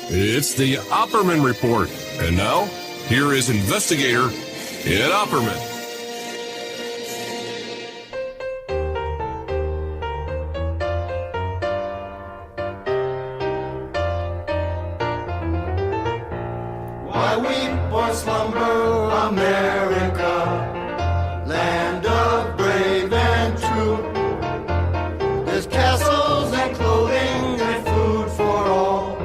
It's the Opperman Report. And now, here is investigator Ed Opperman. Why weep or slumber, America, land of brave and true. There's castles and clothing and food for all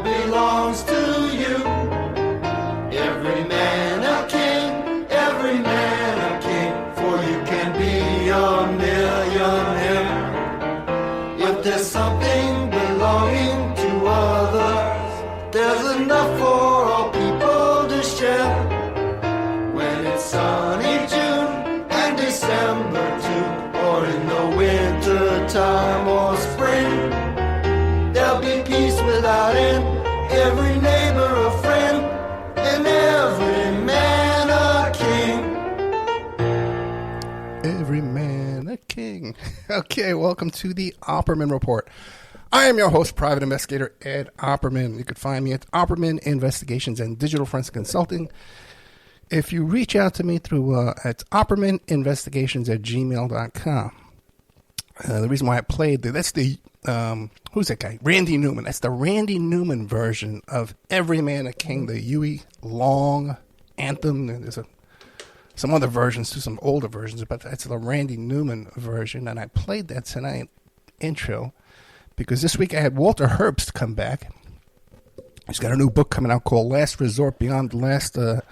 belongs to you. Every man a king, for you can be a millionaire. If there's something belonging to others, there's enough for all people to share. When it's sunny June and December too, or in the winter time or spring, there'll be peace without end, every neighbor a friend, and every man a king. Every man a king. Okay, welcome to the Opperman Report. I am your host, Private Investigator Ed Opperman. You can find me at Opperman Investigations and Digital Forensic Consulting. If you reach out to me through at OppermanInvestigations@gmail.com. The reason why I played that's the who's that guy? Randy Newman. That's the Randy Newman version of Every Man a King, the Huey Long anthem. And there's some other versions too, some older versions, but that's the Randy Newman version. And I played that tonight intro because this week I had Walter Herbst come back. He's got a new book coming out called Last Resort Beyond Last Resort,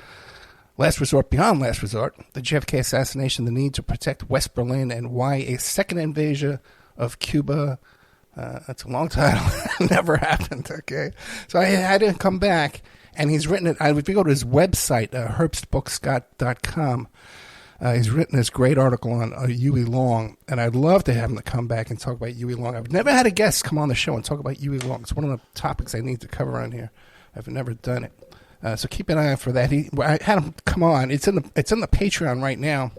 the JFK assassination, the need to protect West Berlin, and why a second invasion of Cuba, that's a long title, never happened, okay? So I had him come back, and he's written it. If you go to his website, herbstbookscott.com, he's written this great article on Huey Long, and I'd love to have him to come back and talk about Huey Long. I've never had a guest come on the show and talk about Huey Long. It's one of the topics I need to cover on here. I've never done it. So keep an eye out for that. I had him come on. It's in the Patreon right now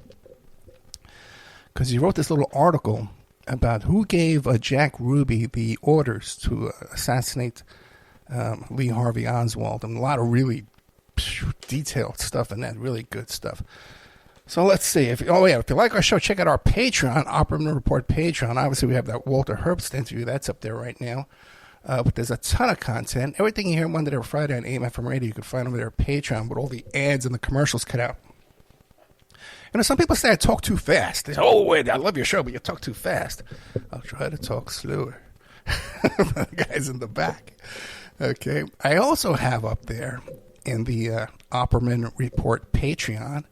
because he wrote this little article about who gave Jack Ruby the orders to assassinate Lee Harvey Oswald, and a lot of really detailed stuff in that, really good stuff. So let's see. If you like our show, check out our Patreon, Opperman Report Patreon. Obviously, we have that Walter Herbst interview. That's up there right now. But there's a ton of content. Everything you hear Monday to Friday on AM FM radio, you can find over there at Patreon with all the ads and the commercials cut out. You know, some people say I talk too fast. They say, oh, wait, I love your show, but you talk too fast. I'll try to talk slower. The guys in the back. Okay. I also have up there in the Opperman Report Patreon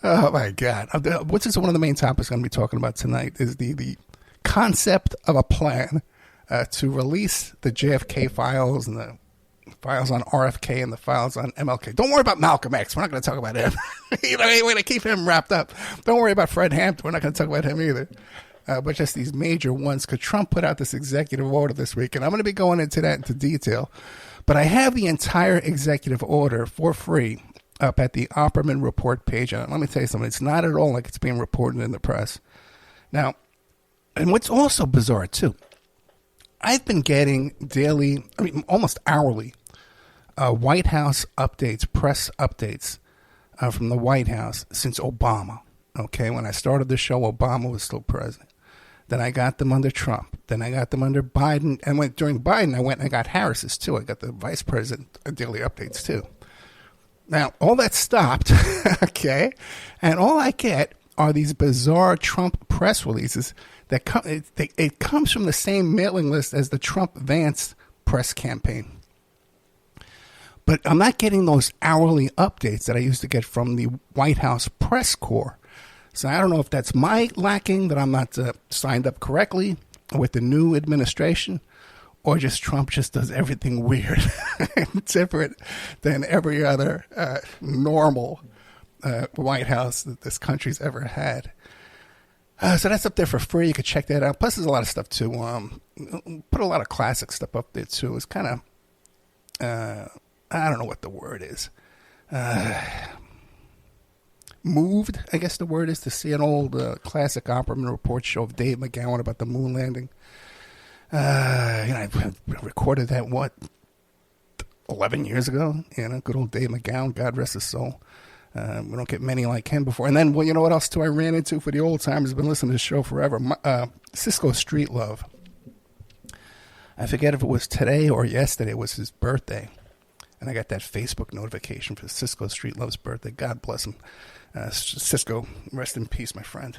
oh, my God. Which is one of the main topics I'm going to be talking about tonight is the concept of a plan to release the JFK files and the files on RFK and the files on MLK. Don't worry about Malcolm X. We're not going to talk about him. We're going to keep him wrapped up. Don't worry about Fred Hampton. We're not going to talk about him either. But just these major ones, because Trump put out this executive order this week, and I'm going to be going into that into detail. But I have the entire executive order for free up at the Opperman Report page. And let me tell you something. It's not at all like it's being reported in the press. Now, and what's also bizarre, too, I've been getting daily, almost hourly, White House updates, press updates from the White House since Obama. Okay, when I started the show, Obama was still president. Then I got them under Trump. Then I got them under Biden. And during Biden, I went and I got Harris's, too. I got the vice president daily updates, too. Now, all that stopped, okay, and all I get are these bizarre Trump press releases that it comes from the same mailing list as the Trump-Vance press campaign. But I'm not getting those hourly updates that I used to get from the White House press corps. So I don't know if that's my lacking, that I'm not signed up correctly with the new administration, or just Trump just does everything weird and different than every other normal White House that this country's ever had. So that's up there for free. You can check that out. Plus, there's a lot of stuff, too. Put a lot of classic stuff up there, too. It's kind of, I don't know what the word is. Moved, I guess the word is, to see an old classic Opperman Report show of Dave McGowan about the moon landing. I recorded that, 11 years ago? Good old Dave McGowan, God rest his soul. We don't get many like him before. And then, well, you know what else I ran into for the old timers? Been listening to this show forever. Cisco Street Love. I forget if it was today or yesterday. It was his birthday. And I got that Facebook notification for Cisco Street Love's birthday. God bless him. Cisco, rest in peace, my friend.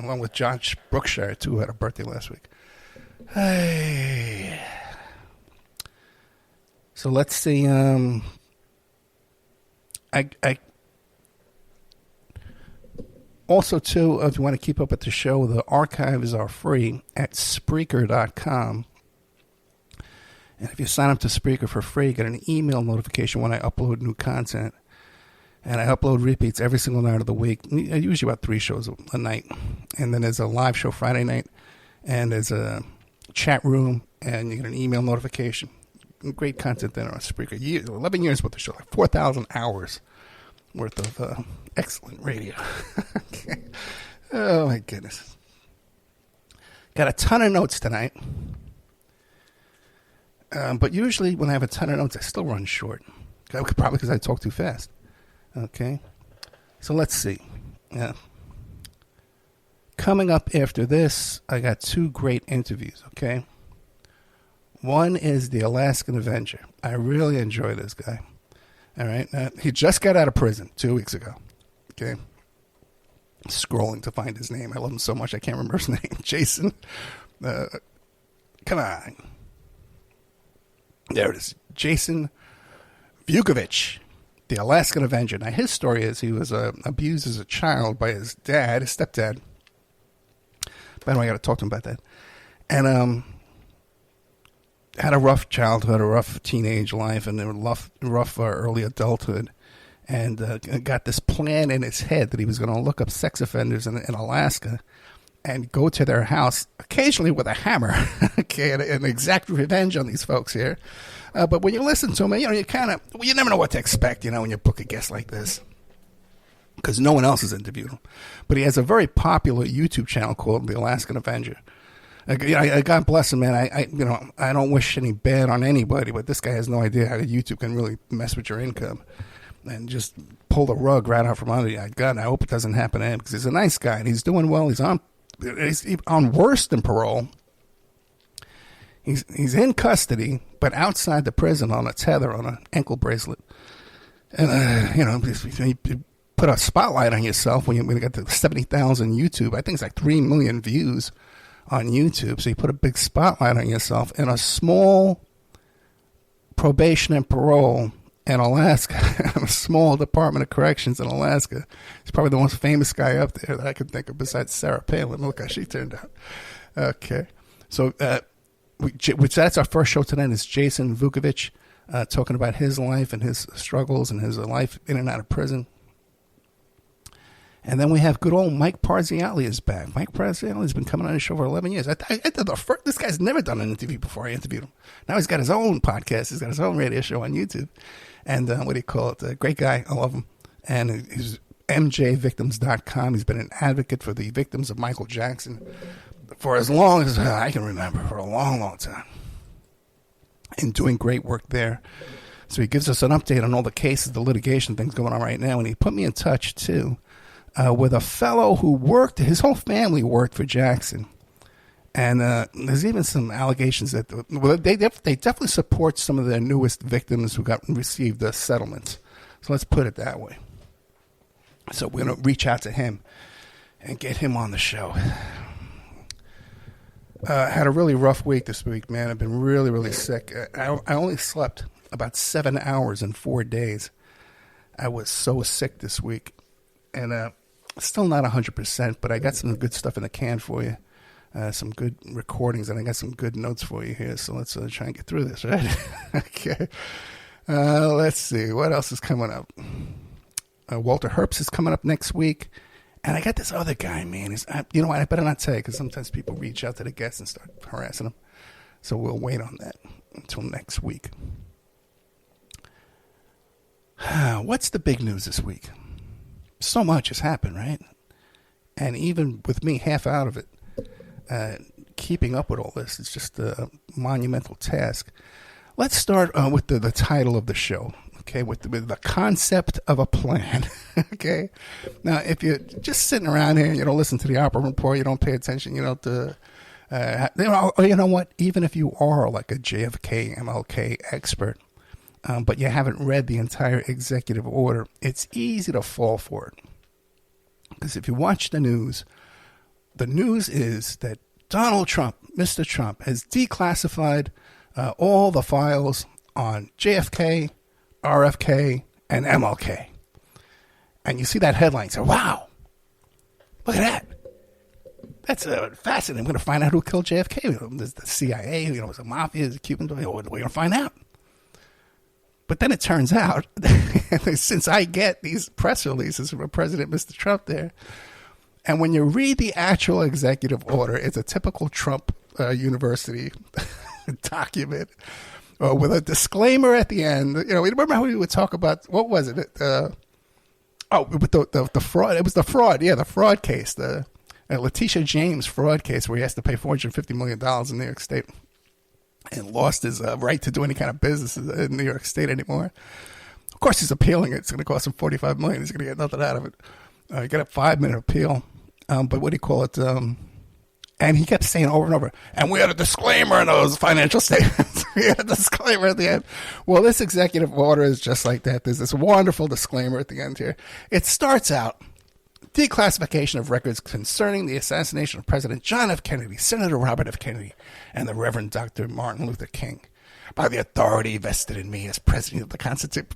Along with Josh Brookshire, too, who had a birthday last week. Hey. So let's see. I also, too, if you want to keep up with the show, the archives are free at Spreaker.com. And if you sign up to Spreaker for free, you get an email notification when I upload new content. And I upload repeats every single night of the week. Usually about 3 shows a night. And then there's a live show Friday night. And there's a chat room. And you get an email notification. Great content there on Spreaker. 11 years worth of show. Like 4,000 hours worth of excellent radio. Okay. Oh, my goodness. Got a ton of notes tonight. But usually when I have a ton of notes, I still run short. Probably because I talk too fast. Okay. So let's see. Yeah. Coming up after this, I got 2 great interviews, okay? One is the Alaskan Avenger. I really enjoy this guy. All right. He just got out of prison 2 weeks ago. Okay. Scrolling to find his name. I love him so much I can't remember his name. Jason. Come on. There it is. Jason Vukovich, the Alaskan Avenger. Now, his story is he was abused as a child by his stepdad. By the way, I got to talk to him about that. And had a rough childhood, a rough teenage life, and a rough early adulthood. And got this plan in his head that he was going to look up sex offenders in Alaska and go to their house, occasionally with a hammer, okay, and exact revenge on these folks here. But when you listen to him, you never know what to expect, when you book a guest like this, because no one else has interviewed him. But he has a very popular YouTube channel called The Alaskan Avenger. God bless him, man. I don't wish any bad on anybody, but this guy has no idea how YouTube can really mess with your income and just pull the rug right out from under you. God, I hope it doesn't happen to him, because he's a nice guy and he's doing well. He's on worse than parole. He's in custody, but outside the prison on a tether, on an ankle bracelet. And, you put a spotlight on yourself when you got the 70,000 YouTube. I think it's like 3 million views on YouTube. So you put a big spotlight on yourself in a small probation and parole in Alaska, a small Department of Corrections in Alaska. He's probably the most famous guy up there that I can think of besides Sarah Palin. Look how she turned out. Okay. So, that's our first show tonight. Is Jason Vukovich talking about his life and his struggles and his life in and out of prison. And then we have good old Mike Parziale is back. Mike Parziale has been coming on the show for 11 years. This guy's never done an interview before. I interviewed him. Now he's got his own podcast. He's got his own radio show on YouTube. And what do you call it? Great guy. I love him. And he's MJVictims.com. He's been an advocate for the victims of Michael Jackson for as long as I can remember, for a long, long time. And doing great work there. So he gives us an update on all the cases, the litigation things going on right now. And he put me in touch, too, with a fellow who his whole family worked for Jackson. And there's even some allegations that they definitely support some of their newest victims who received the settlements. So let's put it that way. So we're going to reach out to him and get him on the show. Had a really rough week this week, man. I've been really, really sick. I only slept about 7 hours in 4 days. I was so sick this week. And still not 100%, but I got some good stuff in the can for you. Some good recordings, and I got some good notes for you here. So let's try and get through this, right? Okay. Let's see. What else is coming up? Walter Herbst is coming up next week. And I got this other guy, man. You know what? I better not tell you, because sometimes people reach out to the guests and start harassing them. So we'll wait on that until next week. What's the big news this week? So much has happened, right? And even with me half out of it, keeping up with all this is just a monumental task. Let's start with the title of the show, okay, with the concept of a plan, okay? Now, if you're just sitting around here and you don't listen to the Opperman report, you don't pay attention, you know what? Even if you are like a JFK, MLK expert, but you haven't read the entire executive order, it's easy to fall for it. Because if you watch the news is that Donald Trump, Mr. Trump, has declassified all the files on JFK, RFK, and MLK. And you see that headline, you say, wow, look at that. That's fascinating. I'm going to find out who killed JFK. There's the CIA, there's the mafia, there's the Cuban. We're going to find out. But then it turns out, since I get these press releases from President Mr. Trump there, and when you read the actual executive order, it's a typical Trump University document with a disclaimer at the end. Remember how we would talk about, what was it? With the fraud. It was the fraud. Yeah, the fraud case. The Letitia James fraud case where he has to pay $450 million in New York State and lost his right to do any kind of business in New York State anymore. Of course, he's appealing it. It's going to cost him $45 million. He's going to get nothing out of it. He got a 5-minute appeal. But what do you call it? And he kept saying over and over, and we had a disclaimer in those financial statements. We had a disclaimer at the end. Well, this executive order is just like that. There's this wonderful disclaimer at the end here. It starts out, declassification of records concerning the assassination of President John F. Kennedy, Senator Robert F. Kennedy, and the Reverend Dr. Martin Luther King, by the authority vested in me as President of the Constitution,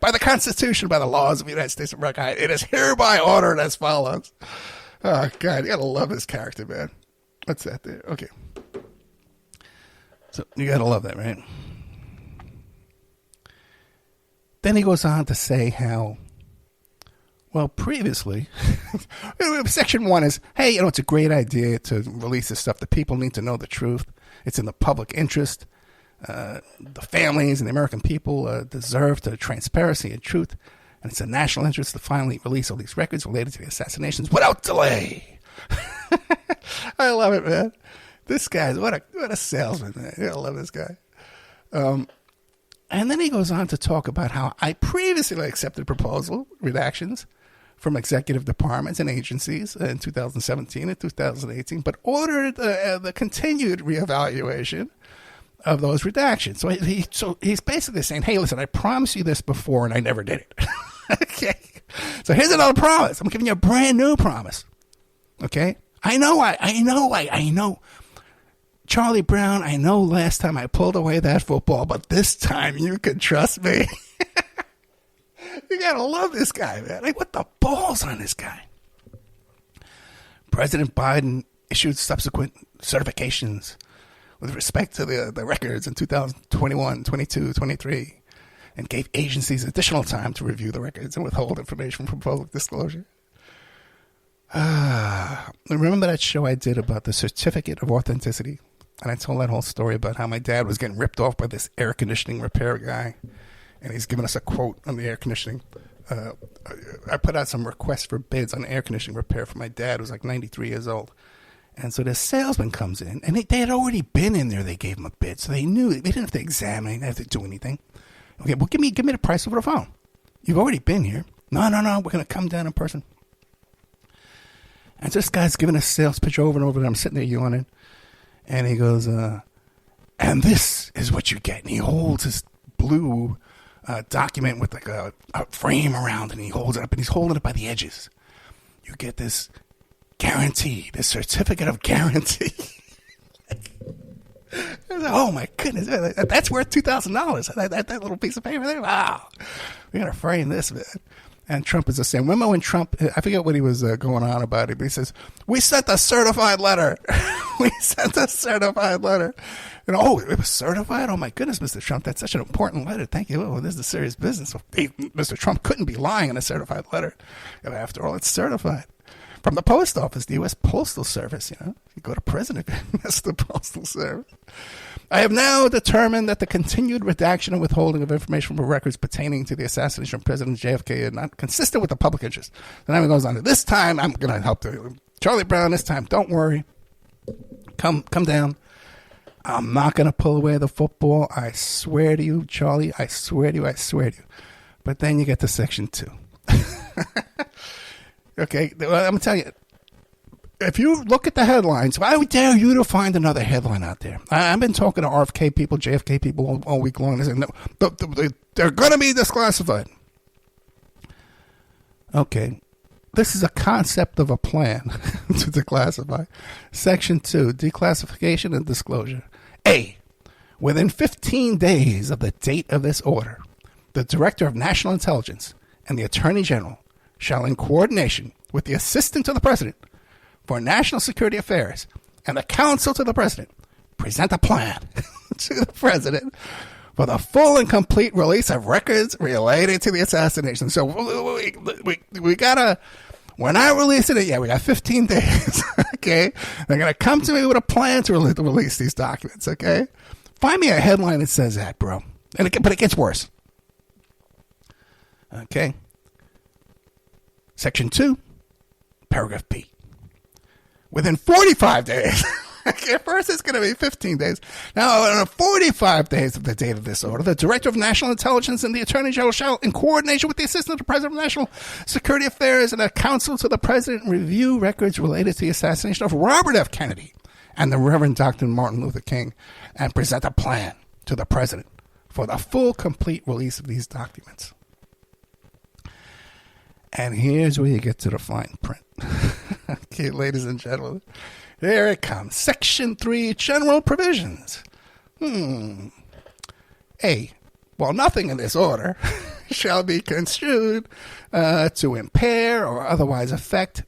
by the Constitution, by the laws of the United States of America, it is hereby ordered as follows. Oh, God, you got to love this character, man. What's that there? Okay. So you got to love that, right? Then he goes on to say how, well, previously, Section 1 is, hey, it's a great idea to release this stuff. The people need to know the truth. It's in the public interest. The families and the American people deserve the transparency and truth. And it's a national interest to finally release all these records related to the assassinations without delay. I love it, man. This guy's what a salesman, man. I love this guy. And then he goes on to talk about how I previously accepted proposal redactions from executive departments and agencies in 2017 and 2018, but ordered the continued reevaluation of those redactions. So he's basically saying, hey, listen, I promised you this before and I never did it. Okay. So here's another promise. I'm giving you a brand new promise. Okay. I know. Charlie Brown, I know last time I pulled away that football, but this time you can trust me. You gotta love this guy, man. Like, what the balls on this guy? President Biden issued subsequent certifications with respect to the records in 2021, 22, 23, and gave agencies additional time to review the records and withhold information from public disclosure. Remember that show I did about the certificate of authenticity? And I told that whole story about how my dad was getting ripped off by this air conditioning repair guy. And he's giving us a quote on the air conditioning. I put out some requests for bids on air conditioning repair for my dad, who was like 93 years old. And so this salesman comes in, and they had already been in there. They gave him a bid, so they knew. They didn't have to examine, they didn't have to do anything. Okay, well, give me the price over the phone. You've already been here. No, we're going to come down in person. And this guy's giving a sales pitch over and over, and I'm sitting there yawning. And he goes, and this is what you get. And he holds his blue document with like a frame around it, and he holds it up, and he's holding it by the edges. You get this guarantee, this certificate of guarantee. Oh, my goodness. That's worth $2,000. That little piece of paper there. Wow. We got to frame this, man. And Trump is the same. Remember when Trump, I forget what he was going on about it, but he says, we sent a certified letter. We sent a certified letter. And oh, it was certified? Oh, my goodness, Mr. Trump, that's such an important letter. Thank you. Oh, this is serious business. Mr. Trump couldn't be lying in a certified letter. After all, it's certified. From the post office, the U.S. Postal Service, you go to prison if you miss the Postal Service. I have now determined that the continued redaction and withholding of information from records pertaining to the assassination of President JFK are not consistent with the public interest. And then he goes on to, this time I'm going to help Charlie Brown this time. Don't worry. Come down. I'm not going to pull away the football. I swear to you, Charlie. I swear to you. But then you get to section 2. Okay, well, I'm going to tell you. If you look at the headlines, I would dare you to find another headline out there. I've been talking to RFK people, JFK people all week long. They say, no, they're going to be declassified. Okay, this is a concept of a plan to declassify. Section 2, declassification and disclosure. A, within 15 days of the date of this order, the Director of National Intelligence and the Attorney General shall, in coordination with the Assistant to the President for National Security Affairs and the Counsel to the President, present a plan to the President for the full and complete release of records related to the assassination. So we gotta, we're not releasing it yet. We got 15 days, okay? They're going to come to me with a plan to release these documents, okay? Find me a headline that says that, bro. But it gets worse. Okay? Section 2, paragraph B. Within 45 days. Okay, first it's going to be 15 days. Now, in 45 days of the date of this order, the Director of National Intelligence and the Attorney General shall, in coordination with the Assistant to the President of National Security Affairs and a Counsel to the President, review records related to the assassination of Robert F. Kennedy and the Reverend Dr. Martin Luther King and present a plan to the President for the full, complete release of these documents. And here's where you get to the fine print. Okay, ladies and gentlemen. Here it comes. Section 3, General Provisions. A, well, nothing in this order shall be construed to impair or otherwise affect,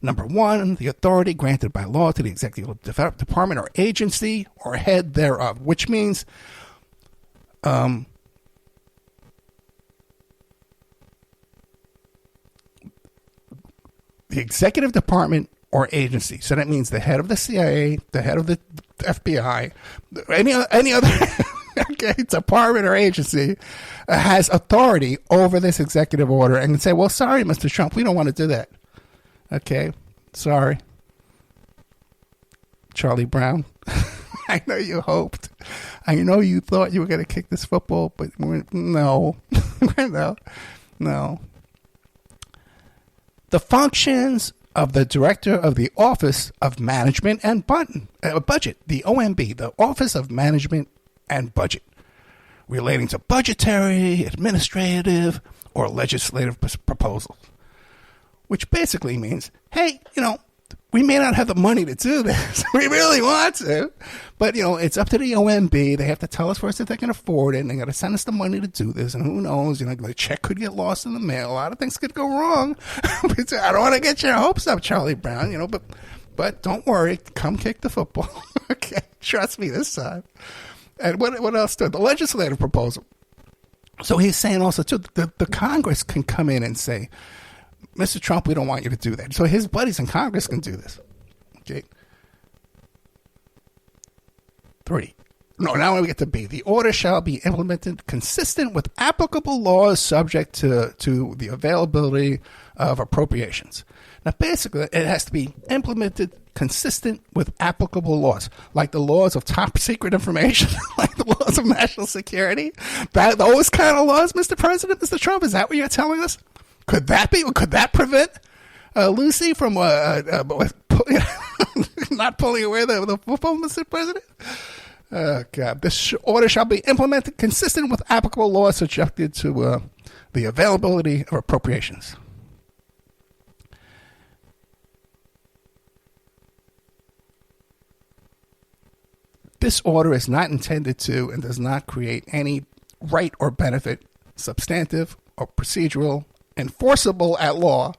number 1, the authority granted by law to the executive department or agency or head thereof, which means the executive department or agency. So that means the head of the CIA, the head of the FBI, any other okay, department or agency has authority over this executive order and can say, well, sorry, Mr. Trump, we don't want to do that. Okay, sorry. Charlie Brown, I know you hoped. I know you thought you were going to kick this football, but no. No. The functions of the Director of the Office of Management and Budget, the OMB, the Office of Management and Budget, relating to budgetary, administrative, or legislative proposals, which basically means, hey, we may not have the money to do this. We really want to. But, it's up to the OMB. They have to tell us first if they can afford it, and they got to send us the money to do this. And who knows? The check could get lost in the mail. A lot of things could go wrong. I don't want to get your hopes up, Charlie Brown, but don't worry. Come kick the football. Okay. Trust me this time. And what else? The legislative proposal. So he's saying also, too, the Congress can come in and say, Mr. Trump, we don't want you to do that. So his buddies in Congress can do this. Okay. 3. No, now we get to B. The order shall be implemented consistent with applicable laws subject to the availability of appropriations. Now, basically, it has to be implemented consistent with applicable laws, like the laws of top secret information, like the laws of national security. Those kind of laws, Mr. President, Mr. Trump, is that what you're telling us? Could that prevent Lucy from not pulling away the football, Mr. President? Oh, God. This order shall be implemented consistent with applicable laws subjected to the availability of appropriations. This order is not intended to and does not create any right or benefit, substantive or procedural, enforceable at law,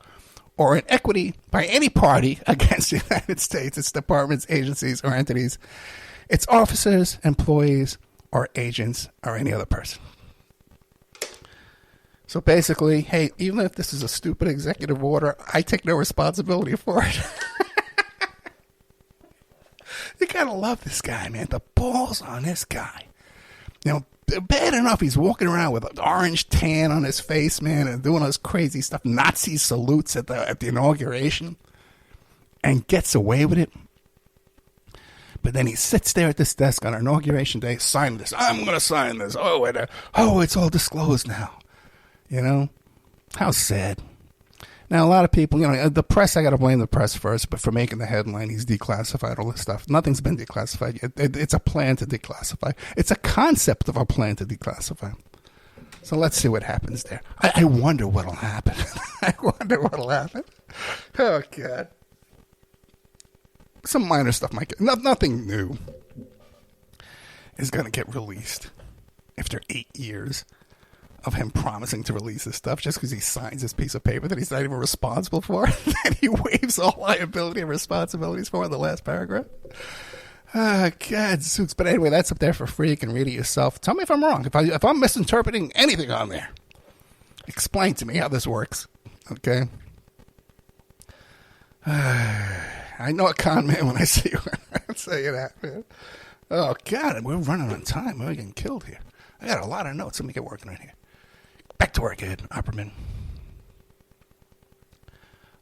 or in equity by any party against the United States, its departments, agencies, or entities, its officers, employees, or agents, or any other person. So basically, hey, even if this is a stupid executive order, I take no responsibility for it. You gotta love this guy, man. The balls on this guy. Bad enough he's walking around with an orange tan on his face, man, and doing all this crazy stuff, Nazi salutes at the inauguration, and gets away with it. But then he sits there at this desk on Inauguration Day, sign this. I'm going to sign this. Oh, it's all disclosed now. You know? How sad. Now, a lot of people, the press, I got to blame the press first, but for making the headline, he's declassified all this stuff. Nothing's been declassified yet. It's a plan to declassify. It's a concept of a plan to declassify. So let's see what happens there. I wonder what'll happen. I wonder what'll happen. Oh, God. Some minor stuff might get... Nothing new is going to get released after 8 years of him promising to release this stuff just because he signs this piece of paper that he's not even responsible for, that he waives all liability and responsibilities for in the last paragraph. God, suits. But anyway, that's up there for free. You can read it yourself. Tell me if I'm wrong. If I'm misinterpreting anything on there, explain to me how this works. Okay? I know a con man when I see one. I'll tell you that, man. Oh, God, we're running on time. We're getting killed here. I got a lot of notes. Let me get working right here. Back to work, Ed Opperman.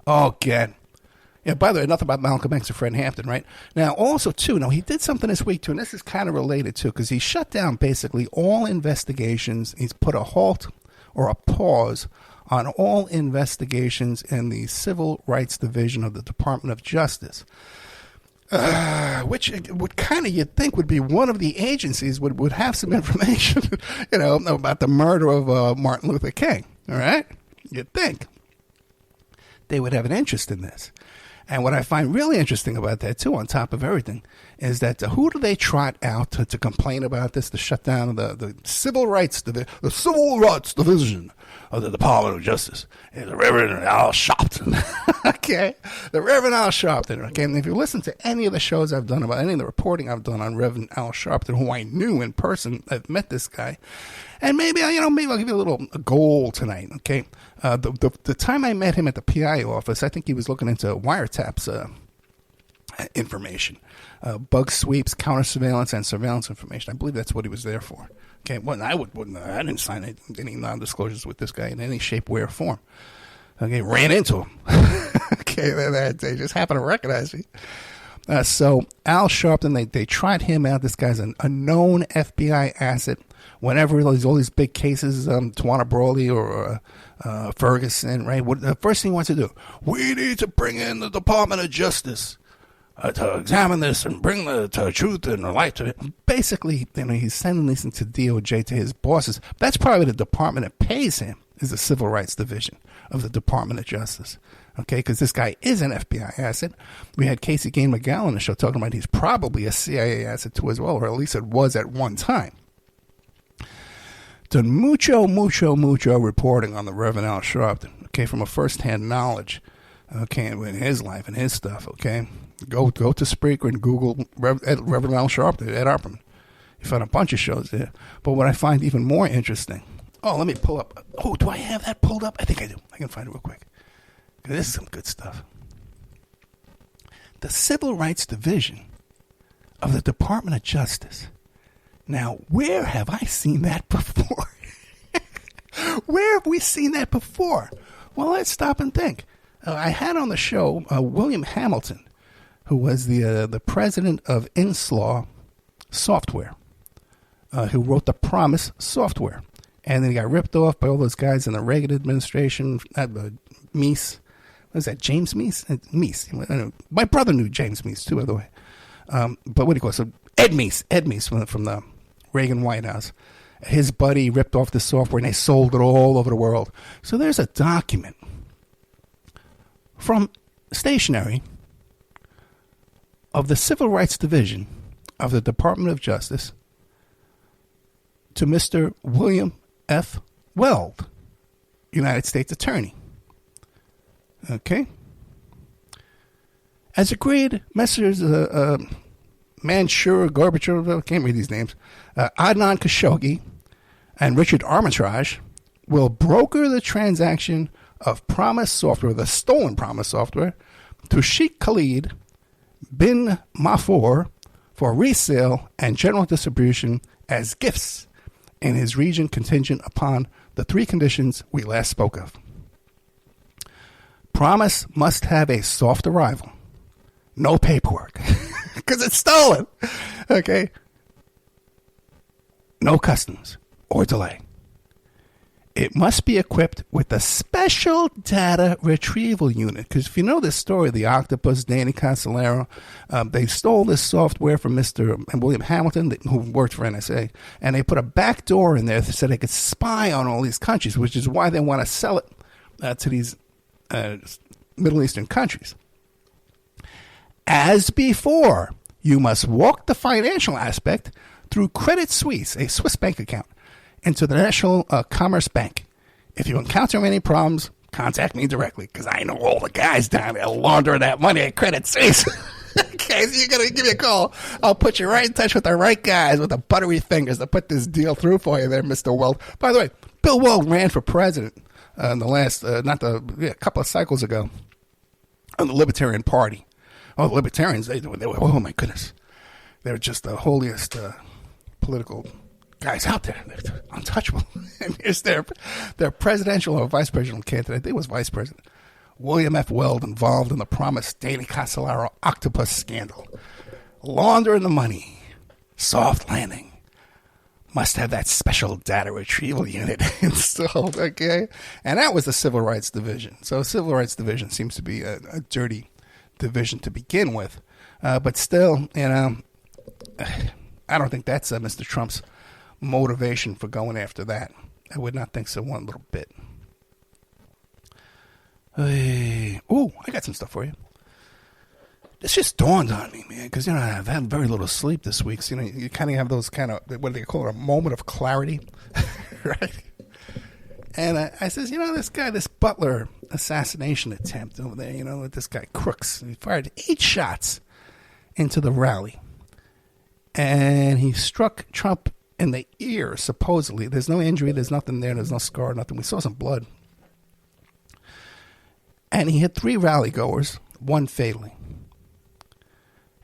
Oh, God. Yeah, by the way, enough about Malcolm X and Fred Hampton, right? Now, also, too, he did something this week, too, and this is kind of related, too, because he shut down basically all investigations. He's put a halt or a pause on all investigations in the Civil Rights Division of the Department of Justice. Which would kind of, you'd think, would be one of the agencies would have some information, about the murder of Martin Luther King. All right? You'd think they would have an interest in this. And what I find really interesting about that, too, on top of everything, is that who do they trot out to complain about this, the shutdown of the Civil Rights Division of the Department of Justice? The Reverend Al Sharpton. Okay? The Reverend Al Sharpton. Okay? And if you listen to any of the shows I've done about any of the reporting I've done on Reverend Al Sharpton, who I knew in person, I've met this guy, and maybe I'll give you a little goal tonight, okay? The time I met him at the PI office, I think he was looking into wiretaps information, bug sweeps, counter surveillance, and surveillance information. I believe that's what he was there for. Okay, well, I didn't sign any non-disclosures with this guy in any shape, way, or form. Okay, ran into him. Okay, they just happened to recognize me. So Al Sharpton, they tried him out. This guy's a known FBI asset. Whenever all these big cases, Tawana Brawley or Ferguson, right? What the first thing he wants to do? We need to bring in the Department of Justice to examine this and bring the truth and the light to it. Basically, he's sending this into DOJ to his bosses. That's probably the department that pays him, is the Civil Rights Division of the Department of Justice. Okay, because this guy is an FBI asset. We had Casey Gane McGowan on the show talking about he's probably a CIA asset too as well, or at least it was at one time. Done mucho reporting on the Reverend Al Sharpton, okay, from a first-hand knowledge, okay, in his life and his stuff, okay. Go to Spreaker and Google Reverend Al Sharpton, Ed Opperman. You find a bunch of shows there. But what I find even more interesting, let me pull up. Oh, do I have that pulled up? I think I do. I can find it real quick. This is some good stuff. The Civil Rights Division of the Department of Justice. Now, where have I seen that before? Where have we seen that before? Well, let's stop and think. I had on the show William Hamilton, who was the president of Inslaw Software, who wrote the Promise software. And then he got ripped off by all those guys in the Reagan administration, Meese. What is that, James Meese? Meese. My brother knew James Meese, too, by the way. But what do you call it? So Ed Meese from the Reagan White House. His buddy ripped off the software, and they sold it all over the world. So there's a document from Stationery of the Civil Rights Division of the Department of Justice to Mr. William F. Weld, United States Attorney. Okay? As agreed, Messrs. Mansour, Gorbachev, I can't read these names, Adnan Khashoggi, and Richard Armitage will broker the transaction of Promise software, the stolen Promise software, to Sheikh Khalid bin Mafour for resale and general distribution as gifts in his region contingent upon the three conditions we last spoke of. Promise must have a soft arrival. No paperwork. because it's stolen. Okay. No customs or delay. It must be equipped with a special data retrieval unit. Because if you know this story, the octopus, Danny Casolaro, they stole this software from Mr. William Hamilton, who worked for NSA, and they put a back door in there so they could spy on all these countries, which is why they want to sell it to these Middle Eastern countries. As before, you must walk the financial aspect through Credit Suisse, a Swiss bank account, into the National Commerce Bank. If you encounter any problems, contact me directly, because I know all the guys down there laundering that money at Credit Suisse. Okay, so you're going to give me a call. I'll put you right in touch with the right guys with the buttery fingers to put this deal through for you there, Mr. Weld. By the way, Bill Weld ran for president in the last, a couple of cycles ago on the Libertarian Party. Oh, the Libertarians, they were, oh my goodness. They were just the holiest political guys out there. They're untouchable. And here's their presidential or vice presidential candidate. I think it was vice president. William F. Weld, involved in the promised Danny Casolaro octopus scandal. Laundering the money. Soft landing. Must have that special data retrieval unit installed, okay? And that was the Civil Rights Division. So Civil Rights Division seems to be a dirty division to begin with. But still, I don't think that's Mr. Trump's motivation for going after that. I would not think so one little bit. Oh, I got some stuff for you. This just dawned on me, man, because, I've had very little sleep this week. So, you kind of have those kind of, what do they call it, a moment of clarity, right? And I says, this guy, this Butler assassination attempt over there, with this guy Crooks, he fired 8 shots into the rally. And he struck Trump in the ear, supposedly. There's no injury, there's nothing there, there's no scar, nothing. We saw some blood. And he hit 3 rally goers, 1 fatally.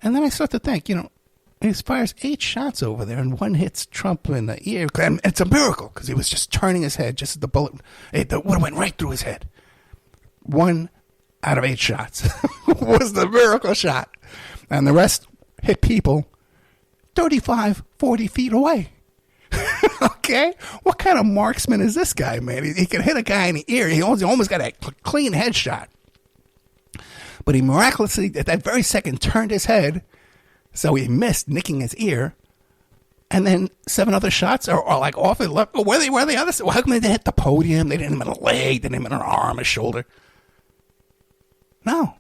And then I start to think, he fires 8 shots over there, and 1 hits Trump in the ear. And it's a miracle, because he was just turning his head, just as the bullet would have went right through his head. 1 out of 8 shots was the miracle shot. And the rest hit people 35, 40 feet away. Okay? What kind of marksman is this guy, man? He can hit a guy in the ear. He almost got a clean headshot. But he miraculously, at that very second, turned his head, so he missed, nicking his ear. And then 7 other shots are like off and left. Where are the others? Well, how come they didn't hit the podium? They didn't hit him in a leg. They didn't hit him in an arm, a shoulder. No.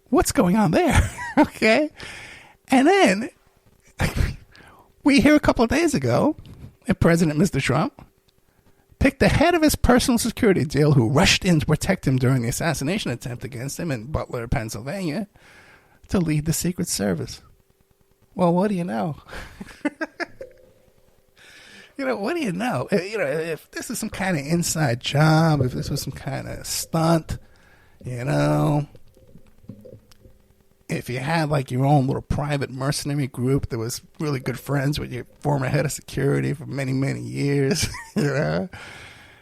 What's going on there? Okay? And then we hear a couple of days ago that President Mr. Trump picked the head of his personal security deal, who rushed in to protect him during the assassination attempt against him in Butler, Pennsylvania, to lead the Secret Service. Well, what do you know? What do you know? If this is some kind of inside job, if this was some kind of stunt, if you had like your own little private mercenary group that was really good friends with your former head of security for many, many years, a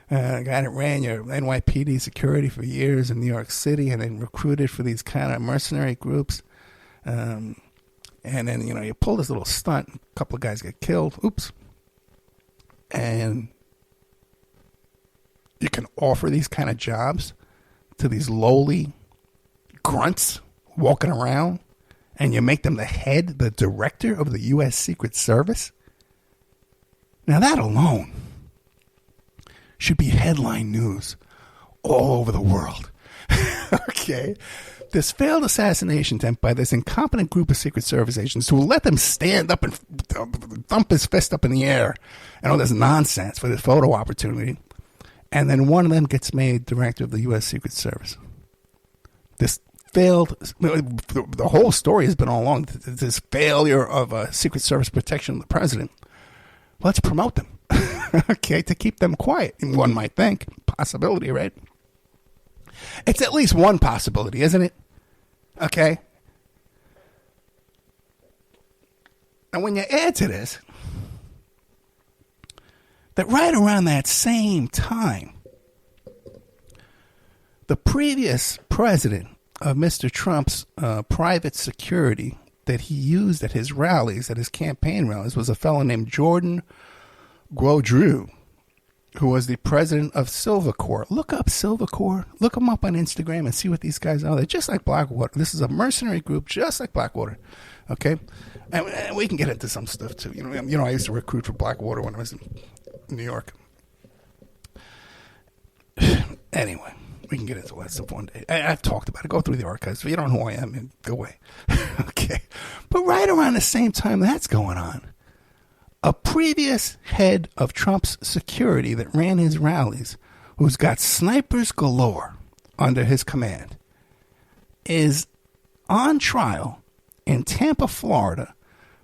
guy that ran your NYPD security for years in New York City and then recruited for these kind of mercenary groups. And then, you pull this little stunt, a couple of guys get killed. Oops. And you can offer these kind of jobs to these lowly grunts walking around, and you make them the director of the U.S. Secret Service. Now that alone should be headline news all over the world. Okay? This failed assassination attempt by this incompetent group of Secret Service agents who will let them stand up and thump his fist up in the air and all this nonsense for this photo opportunity. And then one of them gets made director of the U.S. Secret Service. This failed, the whole story has been all along, this failure of Secret Service protection of the president. Let's promote them, okay, to keep them quiet. One might think, possibility, right? It's at least one possibility, isn't it? Okay? And when you add to this, that right around that same time, the previous president of Mr. Trump's private security that he used at his rallies, at his campaign rallies, was a fellow named Jordan Grodrew, who was the president of Silvercorp. Look up Silvercorp. Look them up on Instagram and see what these guys are. They're just like Blackwater. This is a mercenary group just like Blackwater. Okay? And we can get into some stuff, too. You know, I used to recruit for Blackwater when I was in New York. Anyway, we can get into all that stuff one day. I've talked about it. Go through the archives. If you don't know who I am, go away. Okay. But right around the same time that's going on, a previous head of Trump's security that ran his rallies, who's got snipers galore under his command, is on trial in Tampa, Florida,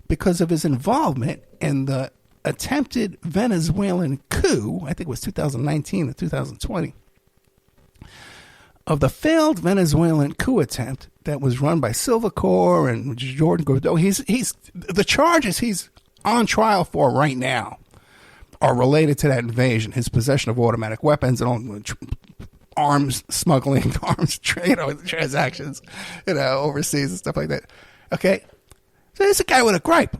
because of his involvement in the attempted Venezuelan coup, I think it was 2019 or 2020, of the failed Venezuelan coup attempt that was run by Silvercorp and Jordan Grodrew. He's the charges he's on trial for right now are related to that invasion, his possession of automatic weapons and all arms smuggling, arms trade, transactions, overseas and stuff like that. Okay, so there's a guy with a gripe.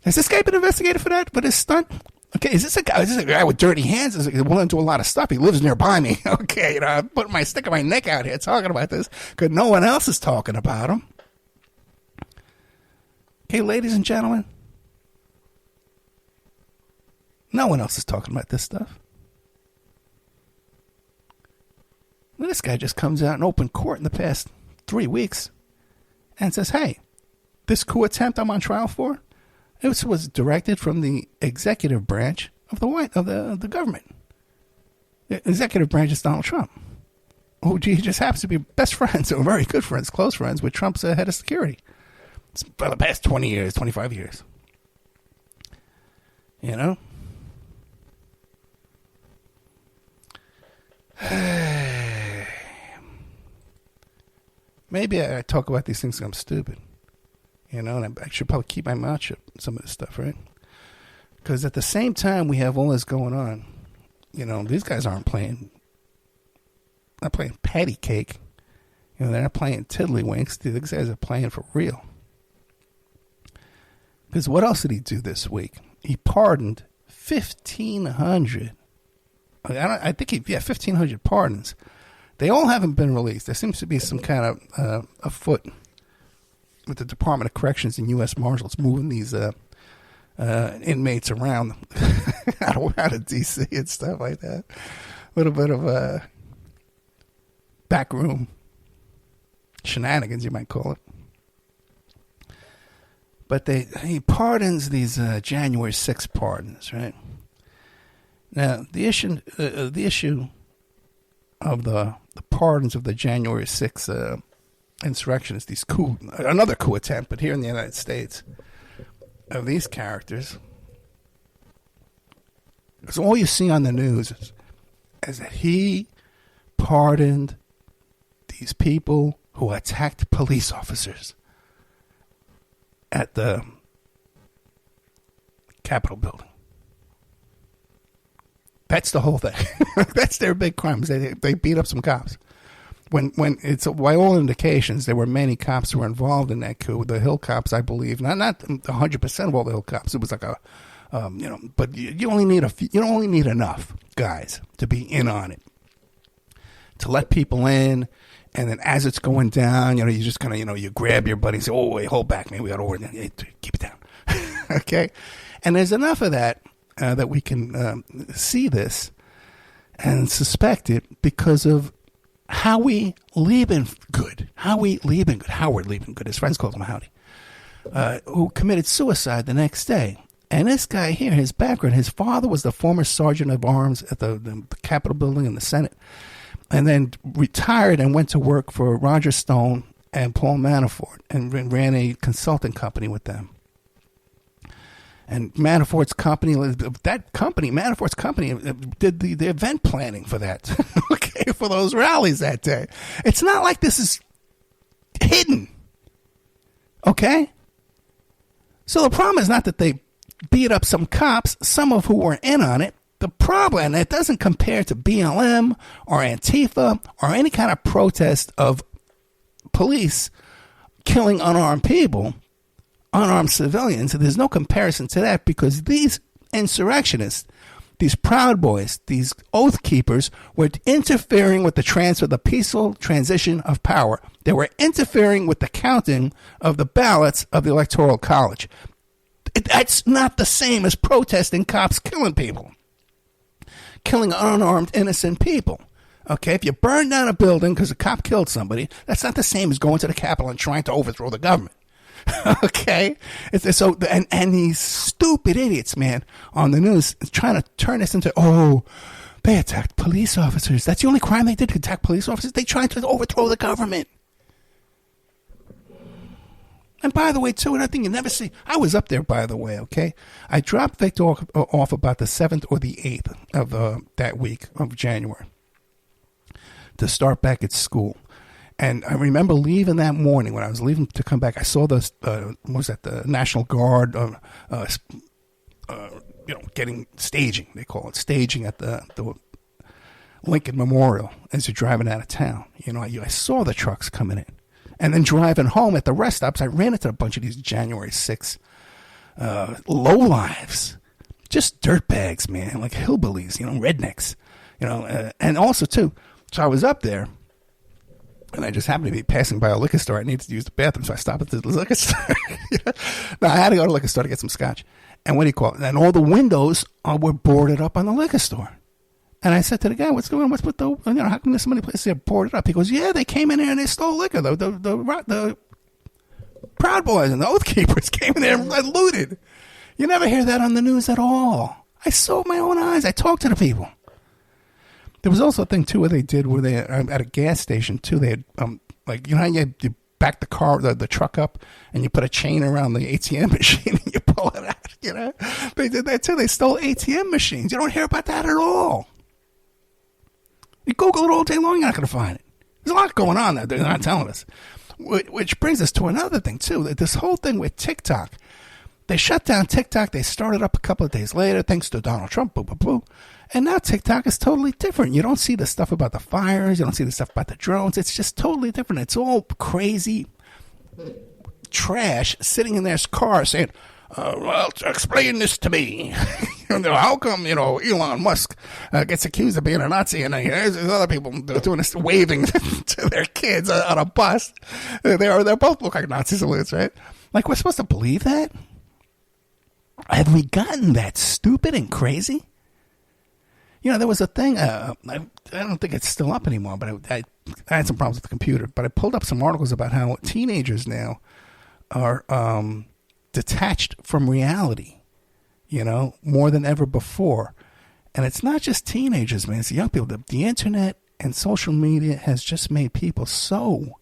Has this guy been investigated for that? For this stunt? Okay, is this a guy with dirty hands? Is he willing to do a lot of stuff? He lives nearby me. Okay, I'm putting sticking my neck out here talking about this because no one else is talking about him. Okay, ladies and gentlemen, no one else is talking about this stuff. Well, this guy just comes out in open court in the past 3 weeks and says, hey, this coup attempt I'm on trial for, it was directed from the executive branch of the government. The executive branch is Donald Trump, who just happens to be best friends, or very good friends, close friends with Trump's head of security for the past 20 years, 25 years. You know? Maybe I talk about these things because I'm stupid. You know, and I should probably keep my mouth shut some of this stuff, right? Because at the same time we have all this going on, you know, these guys aren't playing patty cake. You know, they're not playing tiddlywinks. These guys are playing for real. Because what else did he do this week? He pardoned 1,500. I think 1,500 pardons. They all haven't been released. There seems to be some kind of afoot with the Department of Corrections and U.S. Marshals moving these inmates around out of D.C. and stuff like that. A little bit of backroom shenanigans, you might call it. But he pardons these January 6th pardons, right? Now, the issue of the pardons of the January 6th insurrectionists, another coup attempt, but here in the United States, of these characters, because all you see on the news is that he pardoned these people who attacked police officers at the Capitol building. That's the whole thing. That's their big crime. They beat up some cops. When it's by all indications, there were many cops who were involved in that coup. The Hill cops, I believe, not 100% of all the Hill cops. It was like but you only need you only need enough guys to be in on it, to let people in, and then as it's going down, you just kind of you grab your buddy and say, "Oh wait, hold back, man. We got to order. Hey, keep it down." Okay, and there's enough of that that we can see this and suspect it because of Howard Liebengood, his friends called him Howdy, who committed suicide the next day. And this guy here, his background, his father was the former sergeant of arms at the Capitol building in the Senate, and then retired and went to work for Roger Stone and Paul Manafort and ran a consulting company with them. And Manafort's company did the event planning for that, okay, for those rallies that day. It's not like this is hidden, okay? So the problem is not that they beat up some cops, some of who were in on it. The problem, and it doesn't compare to BLM or Antifa or any kind of protest of police killing unarmed people, unarmed civilians. And there's no comparison to that because these insurrectionists, these Proud Boys, these Oath Keepers were interfering with the peaceful transition of power. They were interfering with the counting of the ballots of the Electoral College. That's not the same as protesting cops killing people, killing unarmed, innocent people. Okay, if you burn down a building because a cop killed somebody, that's not the same as going to the Capitol and trying to overthrow the government. Okay, and these stupid idiots, man, on the news trying to turn this into, oh, they attacked police officers. That's the only crime they did, attack police officers. They tried to overthrow the government. And by the way, too, another thing you never see, I was up there, by the way, okay? I dropped Victor off about the 7th or the 8th of that week of January to start back at school. And I remember leaving that morning. When I was leaving to come back, I saw the the National Guard, getting staging. They call it staging at the Lincoln Memorial as you're driving out of town. I saw the trucks coming in, and then driving home at the rest stops, I ran into a bunch of these January 6th lowlives, just dirtbags, man, like hillbillies, rednecks, and also too. So I was up there. And I just happened to be passing by a liquor store. I needed to use the bathroom, so I stopped at the liquor store. Now, I had to go to the liquor store to get some scotch. And what do you call it? And all the windows were boarded up on the liquor store. And I said to the guy, "What's going on? What's with how come there's so many places that are boarded up?" He goes, "Yeah, they came in there and they stole liquor. The Proud Boys and the Oath Keepers came in there and looted." You never hear that on the news at all. I saw with my own eyes. I talked to the people. There was also a thing, too, where they did where they, at a gas station, too, they had, how you back the truck up and you put a chain around the ATM machine and you pull it out, They did that, too. They stole ATM machines. You don't hear about that at all. You Google it all day long, you're not going to find it. There's a lot going on that they're not telling us. Which brings us to another thing, too. This whole thing with TikTok. They shut down TikTok. They started up a couple of days later, thanks to Donald Trump, boo, boo, boo. And now TikTok is totally different. You don't see the stuff about the fires. You don't see the stuff about the drones. It's just totally different. It's all crazy trash sitting in their car saying, well, explain this to me. How come, Elon Musk gets accused of being a Nazi and there's other people doing this, waving to their kids on a bus. They both look like Nazi salutes, right? Like, we're supposed to believe that? Have we gotten that stupid and crazy? There was a thing, I don't think it's still up anymore, but I had some problems with the computer. But I pulled up some articles about how teenagers now are detached from reality, more than ever before. And it's not just teenagers, man. It's young people. The internet and social media has just made people so...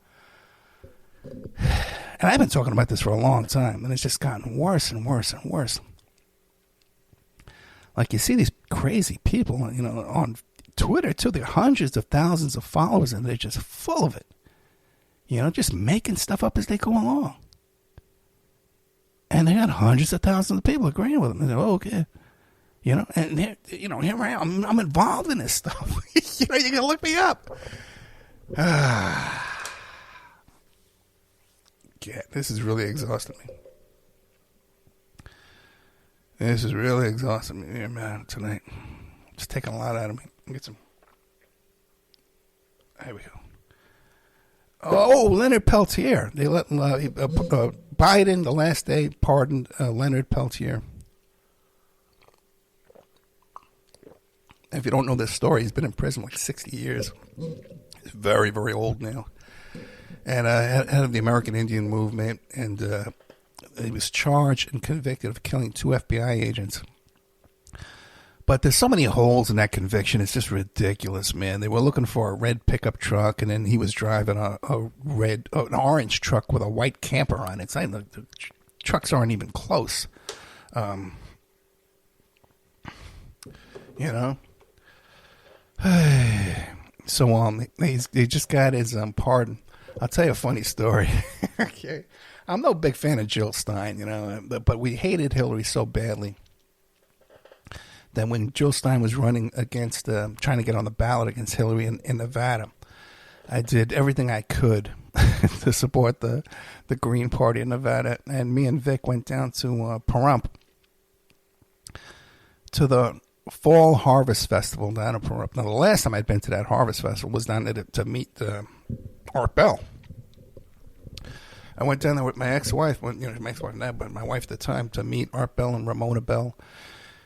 And I've been talking about this for a long time, and it's just gotten worse and worse and worse. Like, you see these crazy people, on Twitter, too. There are hundreds of thousands of followers, and they're just full of it. Just making stuff up as they go along. And they got hundreds of thousands of people agreeing with them. And they're, okay. And here I am. I'm involved in this stuff. You're going to look me up. Yeah, this is really exhausting me. This is really exhausting me here, man, tonight. It's taking a lot out of me. Get some. There we go. Oh, Leonard Peltier. They let Biden, the last day, pardoned Leonard Peltier. If you don't know this story, he's been in prison like 60 years. He's very, very old now. And head of the American Indian Movement, and he was charged and convicted of killing 2 FBI agents. But there's so many holes in that conviction. It's just ridiculous, man. They were looking for a red pickup truck, and then he was driving an orange truck with a white camper on it. It's not, the trucks aren't even close. So he just got his pardon. I'll tell you a funny story. Okay. I'm no big fan of Jill Stein, but we hated Hillary so badly that when Jill Stein was running against, trying to get on the ballot against Hillary in Nevada, I did everything I could to support the Green Party in Nevada. And me and Vic went down to Pahrump to the Fall Harvest Festival down in Pahrump. Now, the last time I'd been to that Harvest Festival was down there to meet Art Bell. I went down there with my ex-wife, my ex-wife now, but my wife at the time, to meet Art Bell and Ramona Bell.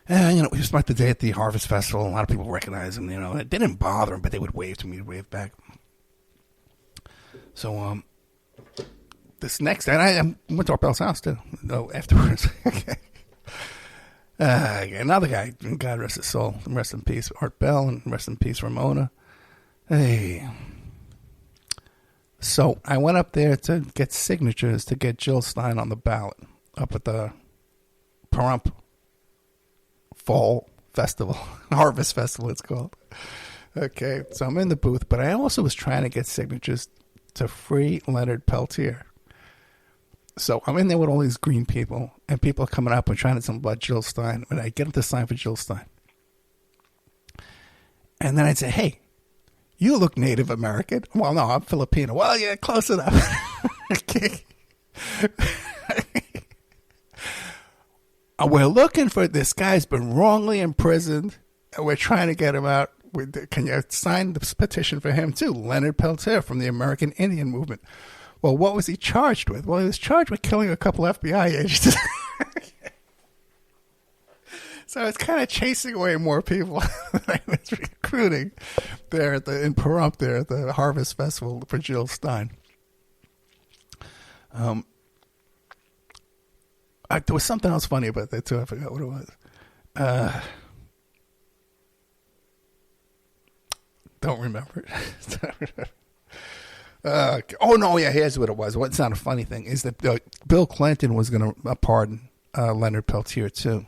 And, we spent the day at the Harvest Festival. A lot of people recognized him, and it didn't bother them, but they would wave to me, to wave back. So, this next day, I went to Art Bell's house, too, afterwards. Okay. Another guy, God rest his soul, rest in peace, Art Bell, and rest in peace, Ramona. Hey. So I went up there to get signatures to get Jill Stein on the ballot up at the Pahrump Fall Festival, Harvest Festival it's called. Okay, so I'm in the booth, but I also was trying to get signatures to free Leonard Peltier. So I'm in there with all these green people, and people are coming up and trying to tell them about Jill Stein, and I get them to sign for Jill Stein. And then I'd say, hey, you look Native American. Well, no, I'm Filipino. Well, yeah, close enough. Okay. We're looking for this guy's been wrongly imprisoned, and we're trying to get him out. Can you sign the petition for him, too? Leonard Peltier from the American Indian Movement. Well, what was he charged with? Well, he was charged with killing a couple FBI agents. So I was kind of chasing away more people than I was recruiting there in Pahrump there at the Harvest Festival for Jill Stein. There was something else funny about that too. I forgot what it was. Don't remember. Oh no, yeah. Here's what it was. What's not a funny thing is that Bill Clinton was going to pardon Leonard Peltier too.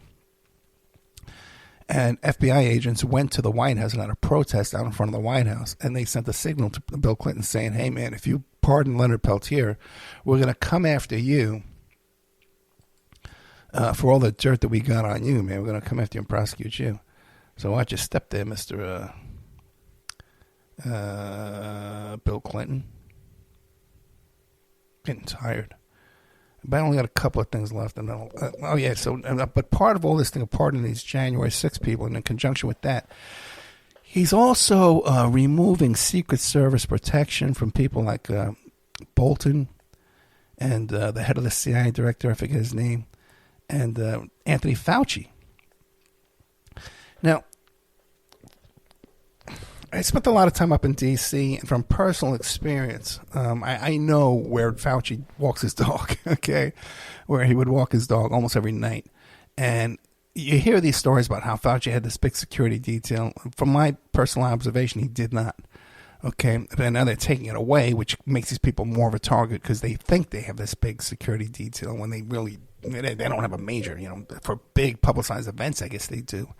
And FBI agents went to the White House and had a protest out in front of the White House. And they sent a signal to Bill Clinton saying, hey, man, if you pardon Leonard Peltier, we're going to come after you for all the dirt that we got on you, man. We're going to come after you and prosecute you. So why don't you step there, Mr. Bill Clinton? Getting tired. But I only got a couple of things left. And but part of all this thing of pardoning these January 6 people, and in conjunction with that, he's also removing Secret Service protection from people like Bolton and the head of the CIA director, I forget his name, and Anthony Fauci. Now, I spent a lot of time up in D.C., and from personal experience, I know where Fauci walks his dog, okay? Where he would walk his dog almost every night. And you hear these stories about how Fauci had this big security detail. From my personal observation, he did not, okay? But now they're taking it away, which makes these people more of a target because they think they have this big security detail when they really, they don't have a major, for big publicized events, I guess they do.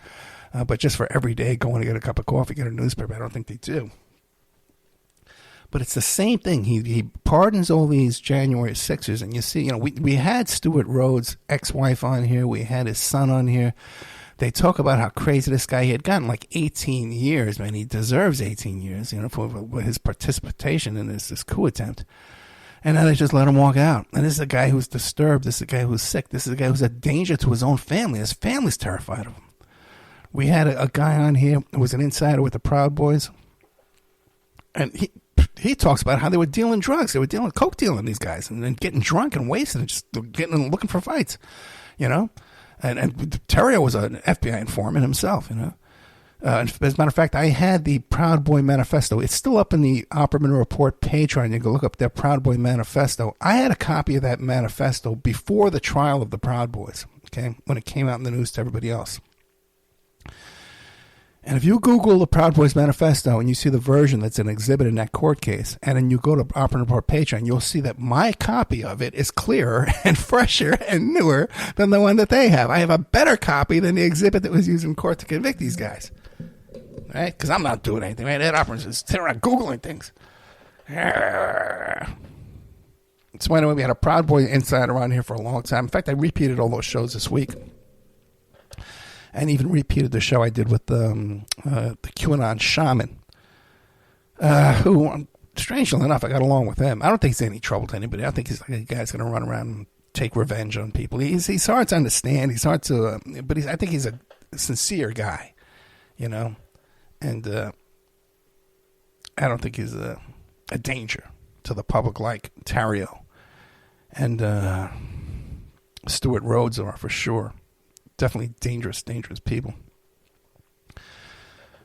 But just for every day going to get a cup of coffee, get a newspaper, I don't think they do. But it's the same thing. He pardons all these January 6ers. And you see, we had Stuart Rhodes' ex-wife on here. We had his son on here. They talk about how crazy this guy, he had gotten like 18 years, man. He deserves 18 years, for his participation in this coup attempt. And now they just let him walk out. And this is a guy who's disturbed. This is a guy who's sick. This is a guy who's a danger to his own family. His family's terrified of him. We had a guy on here who was an insider with the Proud Boys. And he talks about how they were dealing drugs. They were dealing coke dealing, these guys, and then getting drunk and wasted and just looking for fights, And Terrio was an FBI informant himself, As a matter of fact, I had the Proud Boy Manifesto. It's still up in the Opperman Report Patreon. You can look up their Proud Boy Manifesto. I had a copy of that manifesto before the trial of the Proud Boys, okay, when it came out in the news to everybody else. And if you Google the Proud Boys Manifesto and you see the version that's an exhibit in that court case, and then you go to Opera Report Patreon, you'll see that my copy of it is clearer and fresher and newer than the one that they have. I have a better copy than the exhibit that was used in court to convict these guys. Right? Because I'm not doing anything, right? Ed Opperman's just sitting around Googling things. So anyway, we had a Proud Boy insider on here for a long time. In fact, I repeated all those shows this week. And even repeated the show I did with the QAnon shaman, who strangely enough, I got along with him. I don't think he's any trouble to anybody. I don't think he's like a guy's going to run around and take revenge on people. He's hard to understand. He's hard to, but I think he's a sincere guy, you know, and I don't think he's a danger to the public like Tarrio and Stuart Rhodes are for sure. Definitely dangerous people.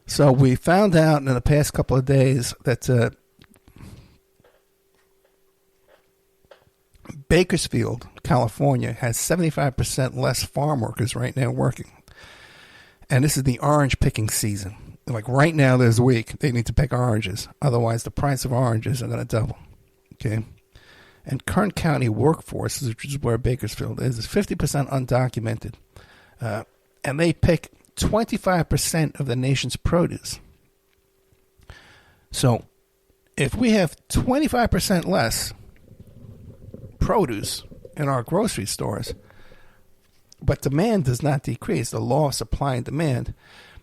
So we found out in the past couple of days that Bakersfield, California, has 75% less farm workers right now working. And this is the orange picking season. Like right now this week, they need to pick oranges. Otherwise, the price of oranges are going to double. Okay? And Kern County workforce, which is where Bakersfield is 50% undocumented. And they pick 25% of the nation's produce. So if we have 25% less produce in our grocery stores, but demand does not decrease, the law of supply and demand,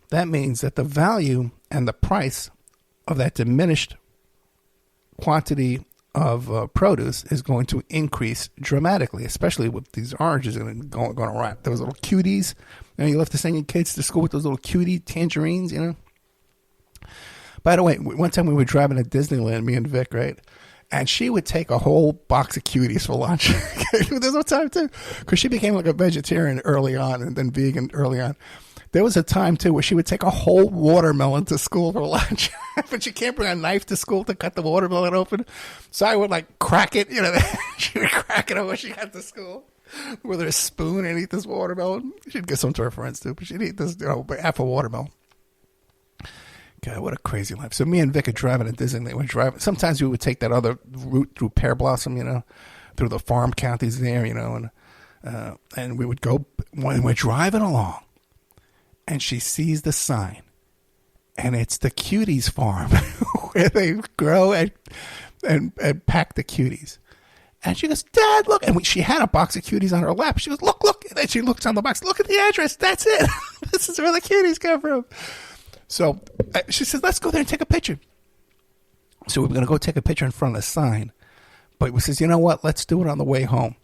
that means that the value and the price of that diminished quantity of produce is going to increase dramatically, especially with these oranges going around. Those little cuties, you know, you love to send your kids to school with those little cutie tangerines, you know. By the way, one time we were driving to Disneyland, me and Vic, right? And she would take a whole box of cuties for lunch. There's no time too, because she became like a vegetarian early on and then vegan early on. There was a time, too, where she would take a whole watermelon to school for lunch. But she can't bring a knife to school to cut the watermelon open. So I would, like, crack it. You know, she would crack it when she got to school with her spoon and eat this watermelon. She'd give some to her friends, too. But she'd eat this, you know, half a watermelon. God, what a crazy life. So me and Vic are driving at Disneyland. We're driving. Sometimes we would take that other route through Pear Blossom, you know, through the farm counties there, you know. And we would go, when we're driving along. And she sees the sign, and it's the cuties farm where they grow and pack the cuties. And she goes, Dad, look. And she had a box of cuties on her lap. She goes, look. And then she looks on the box. Look at the address. That's it. This is where the cuties come from. So she says, let's go there and take a picture. So we're going to go take a picture in front of the sign. But we says, you know what? Let's do it on the way home.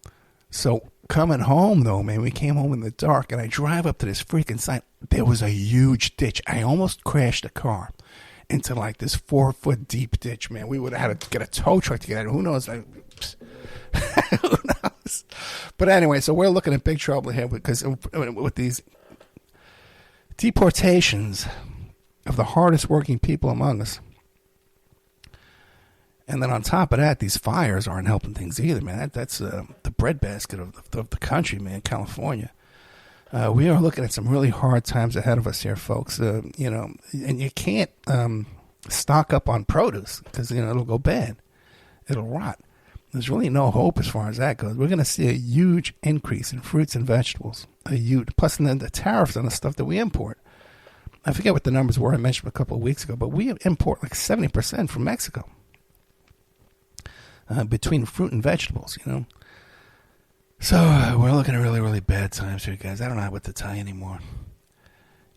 So coming home, though, man, we came home in the dark, and I drive up to this freaking sign. There was a huge ditch. I almost crashed a car into, like, this 4-foot deep ditch, man. We would have had to get a tow truck to get out. Who knows? Who knows? But anyway, so we're looking at big trouble here because with these deportations of the hardest working people among us. And then on top of that, these fires aren't helping things either, man. That's the breadbasket of the country, man, California. We are looking at some really hard times ahead of us here, folks. You know, and you can't stock up on produce because, you know, it'll go bad. It'll rot. There's really no hope as far as that goes. We're going to see a huge increase in fruits and vegetables. A huge, plus then the tariffs on the stuff that we import. I forget what the numbers were I mentioned a couple of weeks ago, but we import like 70% from Mexico. Between fruit and vegetables, you know. So we're looking at really, really bad times here, guys. I don't know what to tell you anymore.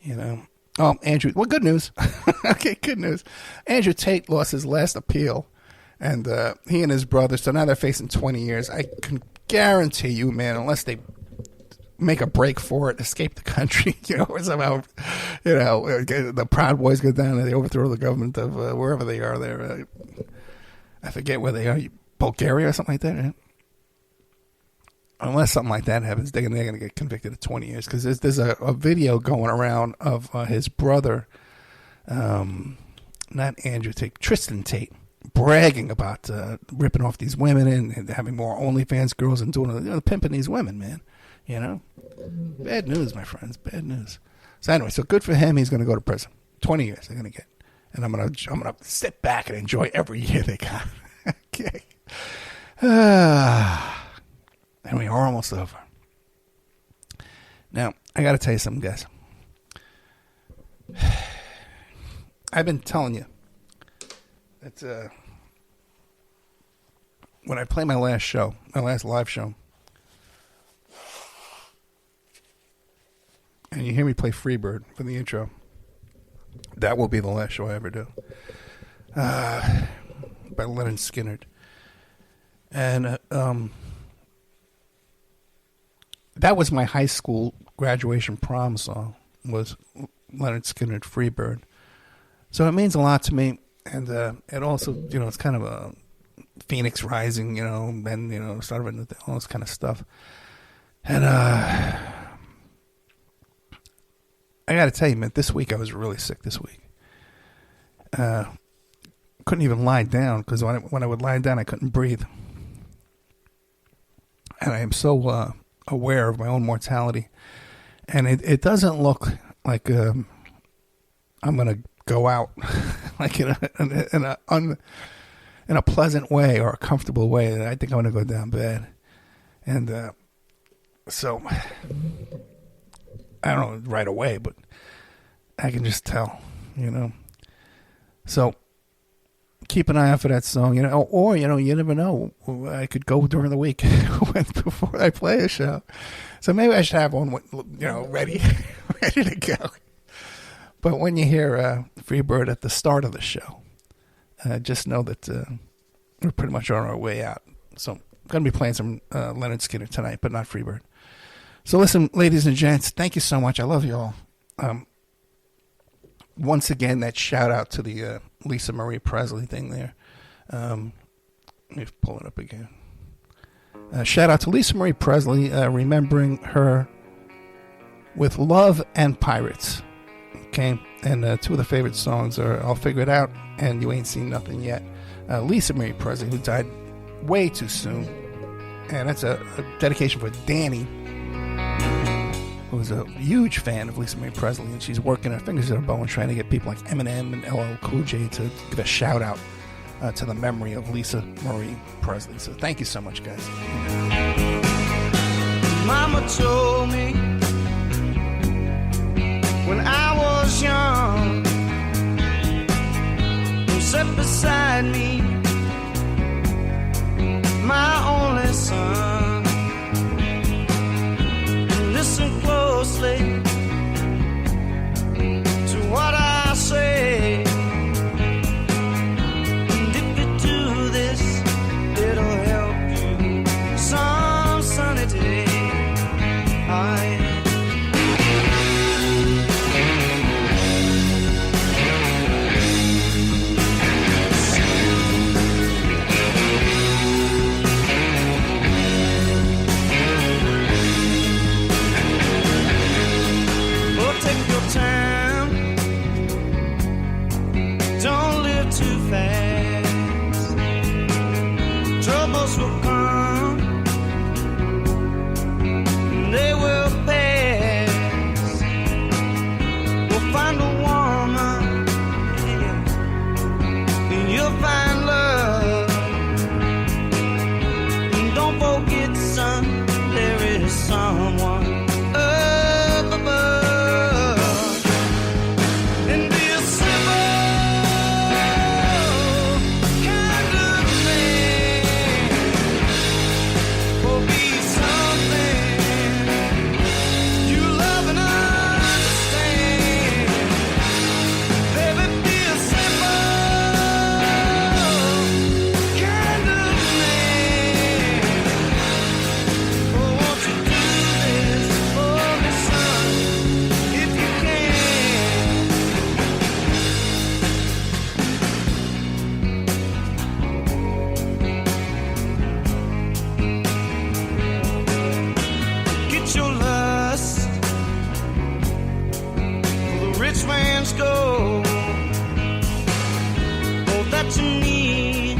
You know. Oh, Andrew. Well, good news. Okay, good news. Andrew Tate lost his last appeal, and he and his brother, so now they're facing 20 years. I can guarantee you, man, unless they make a break for it, escape the country, you know, or somehow, you know, the Proud Boys go down and they overthrow the government of wherever they are there. I forget where they are. Bulgaria or something like that, right? Unless something like that happens, they're going to get convicted of 20 years. Because there's a video going around of his brother, not Andrew Tate, Tristan Tate, bragging about ripping off these women and having more OnlyFans girls and doing, you know, pimping these women, man. You know? Bad news, my friends. Bad news. So anyway, so good for him. He's going to go to prison. 20 years they're going to get. And I'm going to sit back and enjoy every year they got. Okay. And we are almost over. Now, I got to tell you something, guys. I've been telling you that when I play my last live show, and you hear me play Freebird for the intro, that will be the last show I ever do. by Leonard Skinner. And that was my high school graduation prom song, was Leonard Skinner, Freebird. So it means a lot to me. And it also, it's kind of a Phoenix Rising, and, sort of all this kind of stuff. And I got to tell you, man, this week I was really sick this week. Couldn't even lie down, because when I would lie down, I couldn't breathe. And I am so aware of my own mortality. And it doesn't look like I'm going to go out like in a pleasant way or a comfortable way. I think I'm going to go down bad. And so, I don't know right away, but I can just tell, So, keep an eye out for that song, or, you never know. I could go during the week before I play a show. So maybe I should have one, ready to go. But when you hear Freebird at the start of the show, just know that we're pretty much on our way out. So I'm going to be playing some Leonard Skinner tonight, but not Freebird. So listen, ladies and gents, thank you so much. I love you all. Once again, that shout out to the Lisa Marie Presley thing there. Let me pull it up again. Shout out to Lisa Marie Presley, remembering her with Love and Pirates. Okay, and two of the favorite songs are I'll Figure It Out and You Ain't Seen Nothing Yet. Lisa Marie Presley, who died way too soon. And that's a dedication for Danny, who's a huge fan of Lisa Marie Presley, and she's working her fingers to the bone trying to get people like Eminem and LL Cool J to give a shout out to the memory of Lisa Marie Presley. So thank you so much, guys. Mama told me when I was young, who sat beside me, my only son. Listen closely to what I say. And if you do this, it'll help you some sunny day. Time. Don't live too fast. Troubles will come, they will pass. We'll find a woman, and you'll find love. And don't forget, son, there is someone up above. Go. All that you need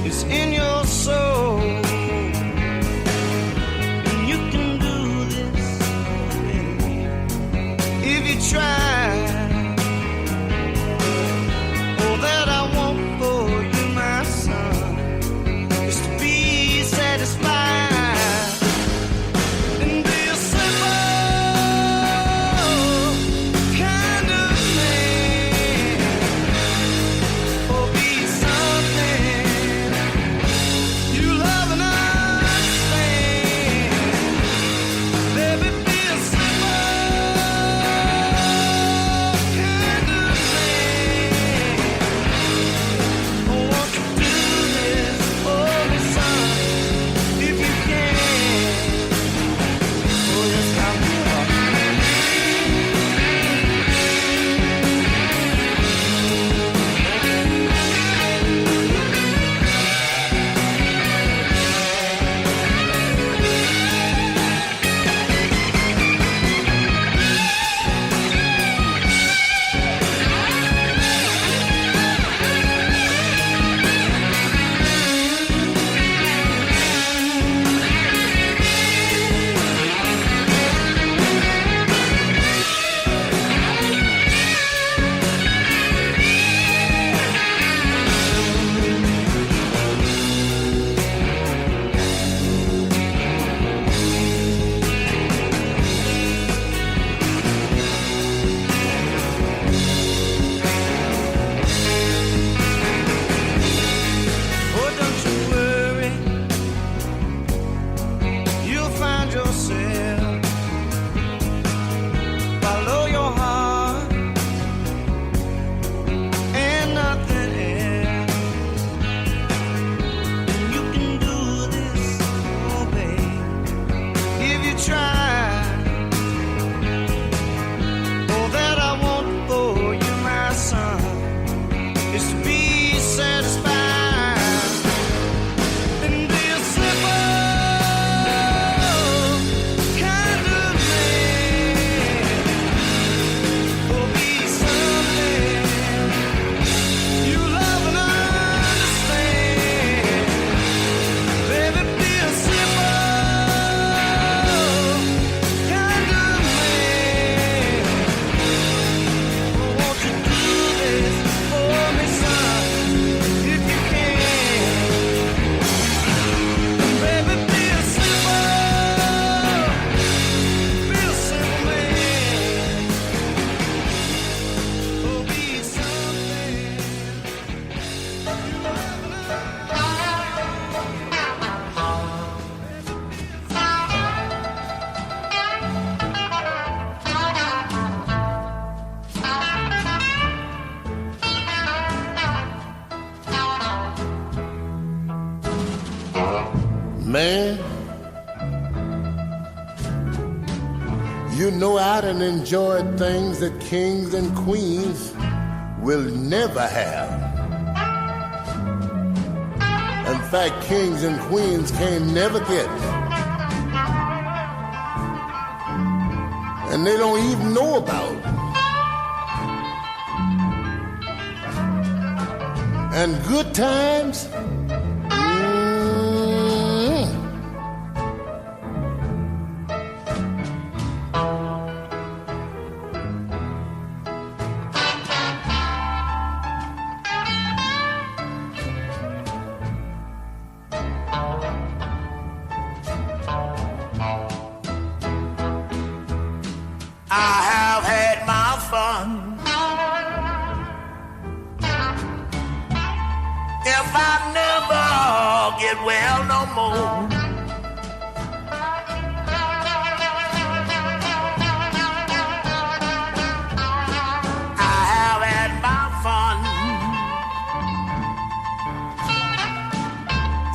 is in your soul, and you can do this if you try. All that I want for you, my son, is to be satisfied. You know I done enjoyed things that kings and queens will never have. In fact, kings and queens can never get. And they don't even know about. And good times, well no more. I have had my fun.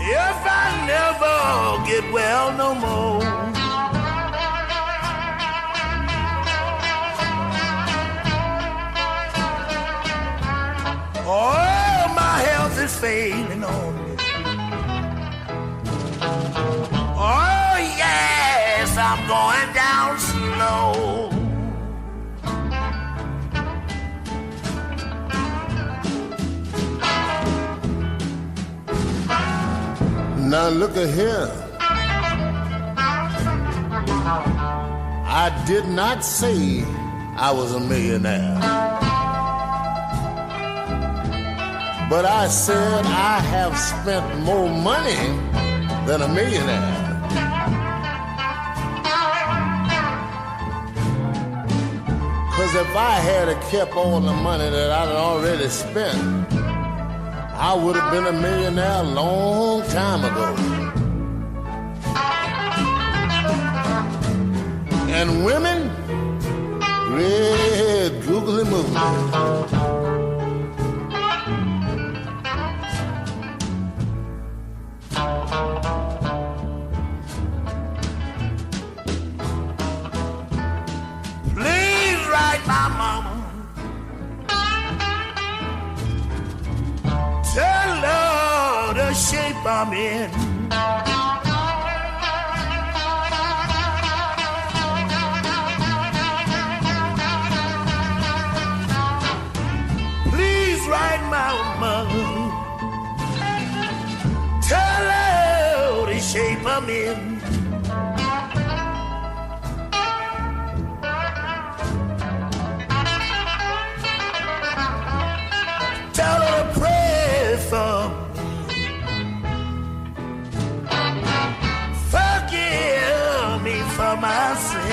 If I never get well no more. Oh, my health is failing on me. Oh, yes, I'm going down slow. Now look at here. I did not say I was a millionaire. But I said I have spent more money than a millionaire. Because if I had kept all the money that I'd already spent, I would have been a millionaire a long time ago. And women, red googly moogly. Shape I'm in. Please write my mother. Tell her the shape I'm in. Tell her to pray for me. For my sins.